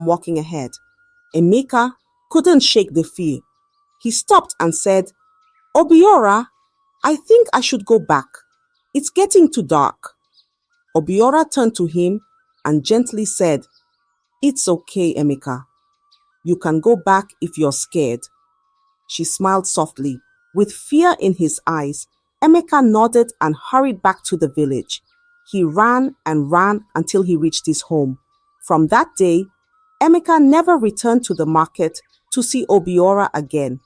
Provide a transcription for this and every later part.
walking ahead. Emeka couldn't shake the fear. He stopped and said, Obiora, I think I should go back. It's getting too dark. Obiora turned to him and gently said, It's okay, Emeka. You can go back if you're scared. She smiled softly. With fear in his eyes, Emeka nodded and hurried back to the village. He ran and ran until he reached his home. From that day, Emeka never returned to the market to see Obiora again.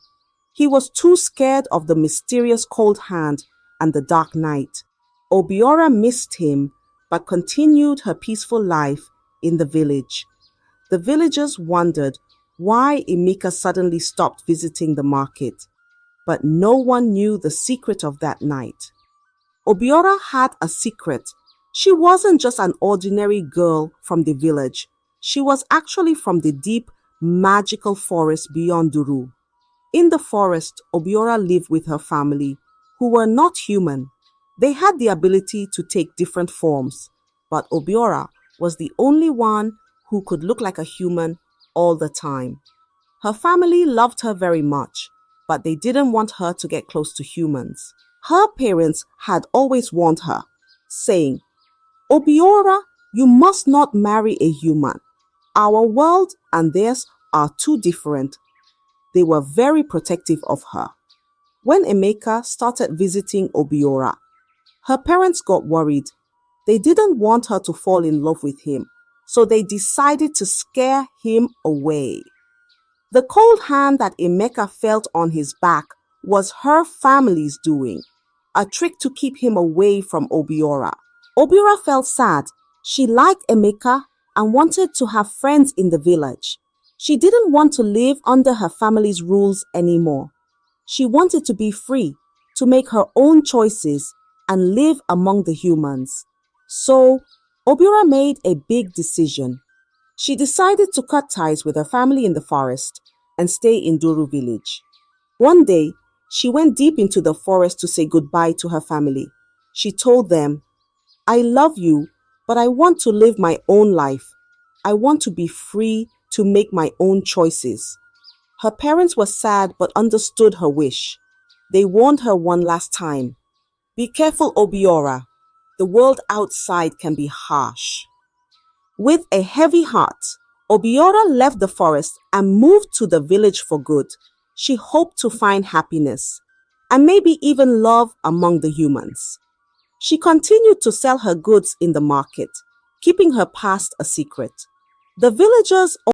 He was too scared of the mysterious cold hand and the dark night. Obiora missed him, but continued her peaceful life in the village. The villagers wondered why Emeka suddenly stopped visiting the market, but no one knew the secret of that night. Obiora had a secret. She wasn't just an ordinary girl from the village. She was actually from the deep, magical forest beyond Duru. In the forest, Obiora lived with her family, who were not human. They had the ability to take different forms, but Obiora was the only one who could look like a human all the time. Her family loved her very much, but they didn't want her to get close to humans. Her parents had always warned her, saying, Obiora, you must not marry a human. Our world and theirs are too different. They were very protective of her. When Emeka started visiting Obiora, her parents got worried. They didn't want her to fall in love with him, so they decided to scare him away. The cold hand that Emeka felt on his back was her family's doing, a trick to keep him away from Obiora. Obiora felt sad. She liked Emeka and wanted to have friends in the village. She didn't want to live under her family's rules anymore. She wanted to be free, to make her own choices and live among the humans. So, Obiora made a big decision. She decided to cut ties with her family in the forest and stay in Duru village. One day, she went deep into the forest to say goodbye to her family. She told them, I love you, but I want to live my own life. I want to be free to make my own choices. Her parents were sad but understood her wish. They warned her one last time. Be careful, Obiora. The world outside can be harsh. With a heavy heart, Obiora left the forest and moved to the village for good. She hoped to find happiness and maybe even love among the humans. She continued to sell her goods in the market, keeping her past a secret. The villagers